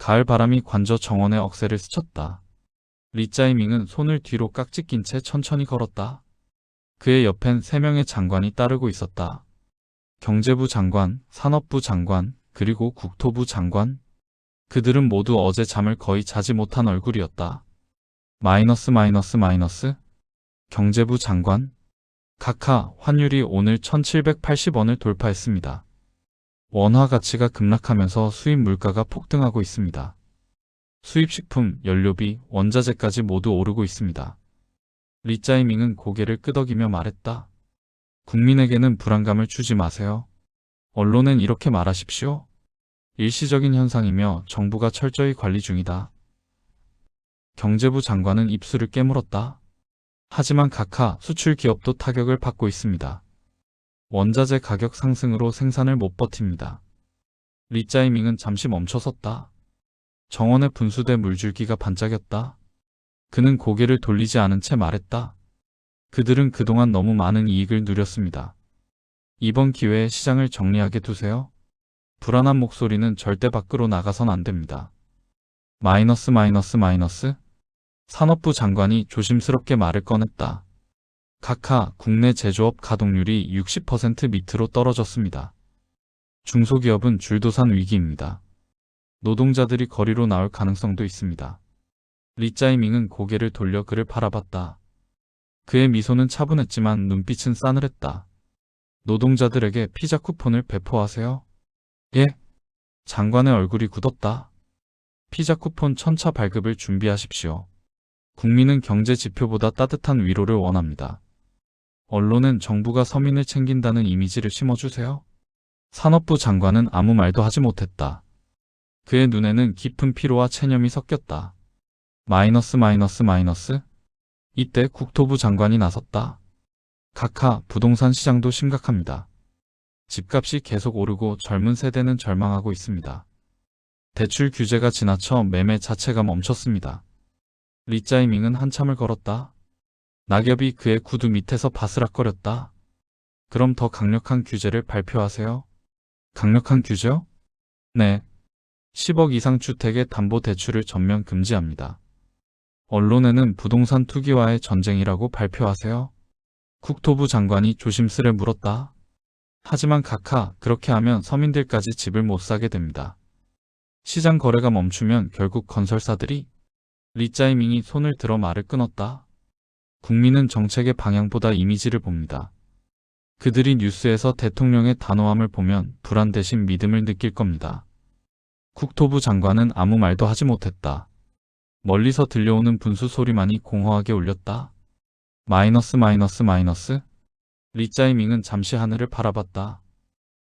가을 바람이 관저 정원의 억새를 스쳤다. 리짜이밍은 손을 뒤로 깍지 낀 채 천천히 걸었다. 그의 옆엔 3명의 장관이 따르고 있었다. 경제부 장관, 산업부 장관, 그리고 국토부 장관. 그들은 모두 어제 잠을 거의 자지 못한 얼굴이었다. 마이너스. 경제부 장관. 카카, 환율이 오늘 1780원을 돌파했습니다. 원화 가치가 급락하면서 수입 물가가 폭등하고 있습니다. 수입식품, 연료비, 원자재까지 모두 오르고 있습니다. 리짜이밍은 고개를 끄덕이며 말했다. 국민에게는 불안감을 주지 마세요. 언론엔 이렇게 말하십시오. 일시적인 현상이며 정부가 철저히 관리 중이다. 경제부 장관은 입술을 깨물었다. 하지만 카카, 수출 기업도 타격을 받고 있습니다. 원자재 가격 상승으로 생산을 못 버팁니다. 리짜이밍은 잠시 멈춰섰다. 정원에 분수대 물줄기가 반짝였다. 그는 고개를 돌리지 않은 채 말했다. 그들은 그동안 너무 많은 이익을 누렸습니다. 이번 기회에 시장을 정리하게 두세요. 불안한 목소리는 절대 밖으로 나가선 안 됩니다. 마이너스. 산업부 장관이 조심스럽게 말을 꺼냈다. 카카, 국내 제조업 가동률이 60% 밑으로 떨어졌습니다. 중소기업은 줄도산 위기입니다. 노동자들이 거리로 나올 가능성도 있습니다. 리짜이밍은 고개를 돌려 그를 바라봤다. 그의 미소는 차분했지만 눈빛은 싸늘했다. 노동자들에게 피자 쿠폰을 배포하세요. 예? 장관의 얼굴이 굳었다. 피자 쿠폰 1000차 발급을 준비하십시오. 국민은 경제 지표보다 따뜻한 위로를 원합니다. 언론은 정부가 서민을 챙긴다는 이미지를 심어주세요. 산업부 장관은 아무 말도 하지 못했다. 그의 눈에는 깊은 피로와 체념이 섞였다. 마이너스. 이때 국토부 장관이 나섰다. 카카, 부동산 시장도 심각합니다. 집값이 계속 오르고 젊은 세대는 절망하고 있습니다. 대출 규제가 지나쳐 매매 자체가 멈췄습니다. 리짜이밍은 한참을 걸었다. 낙엽이 그의 구두 밑에서 바스락거렸다. 그럼 더 강력한 규제를 발표하세요. 강력한 규제요? 네. 10억 이상 주택의 담보대출을 전면 금지합니다. 언론에는 부동산 투기와의 전쟁이라고 발표하세요. 국토부 장관이 조심스레 물었다. 하지만 카카, 그렇게 하면 서민들까지 집을 못 사게 됩니다. 시장 거래가 멈추면 결국 건설사들이. 리짜이밍이 손을 들어 말을 끊었다. 국민은 정책의 방향보다 이미지를 봅니다. 그들이 뉴스에서 대통령의 단호함을 보면 불안 대신 믿음을 느낄 겁니다. 국토부 장관은 아무 말도 하지 못했다. 멀리서 들려오는 분수 소리만이 공허하게 울렸다. 마이너스. 리짜이밍은 잠시 하늘을 바라봤다.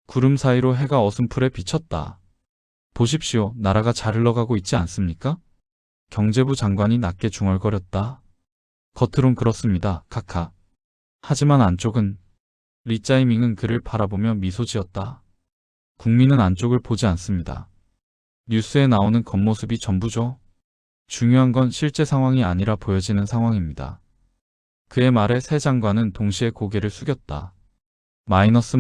구름 사이로 해가 어슴풀에 비쳤다. 보십시오, 나라가 잘 흘러가고 있지 않습니까? 경제부 장관이 낮게 중얼거렸다. 겉으론 그렇습니다, 카카. 하지만 안쪽은. 리짜이밍은 그를 바라보며 미소 지었다. 국민은 안쪽을 보지 않습니다. 뉴스에 나오는 겉모습이 전부죠. 중요한 건 실제 상황이 아니라 보여지는 상황입니다. 그의 말에 세 장관은 동시에 고개를 숙였다. 마이너스.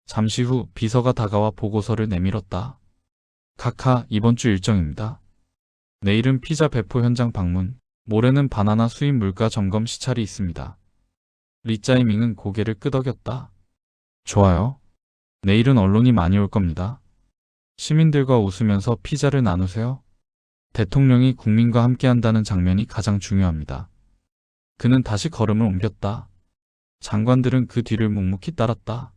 잠시 후 비서가 다가와 보고서를 내밀었다. 카카, 이번 주 일정입니다. 내일은 피자 배포 현장 방문, 모레는 바나나 수입 물가 점검 시찰이 있습니다. 리짜이밍은 고개를 끄덕였다. 좋아요. 내일은 언론이 많이 올 겁니다. 시민들과 웃으면서 피자를 나누세요. 대통령이 국민과 함께한다는 장면이 가장 중요합니다. 그는 다시 걸음을 옮겼다. 장관들은 그 뒤를 묵묵히 따랐다.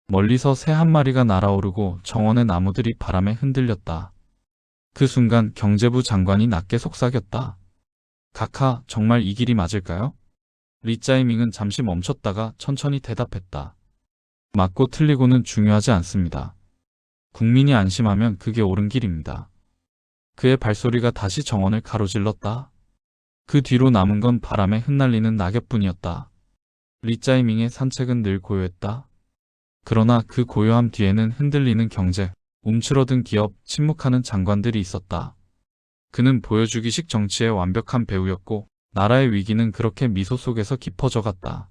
멀리서 새 한 마리가 날아오르고 정원의 나무들이 바람에 흔들렸다. 그 순간 경제부 장관이 낮게 속삭였다. 카카, 정말 이 길이 맞을까요? 리짜이밍은 잠시 멈췄다가 천천히 대답했다. 맞고 틀리고는 중요하지 않습니다. 국민이 안심하면 그게 옳은 길입니다. 그의 발소리가 다시 정원을 가로질렀다. 그 뒤로 남은 건 바람에 흩날리는 낙엽뿐이었다. 리짜이밍의 산책은 늘 고요했다. 그러나 그 고요함 뒤에는 흔들리는 경제, 움츠러든 기업, 침묵하는 장관들이 있었다. 그는 보여주기식 정치의 완벽한 배우였고 나라의 위기는 그렇게 미소 속에서 깊어져 갔다.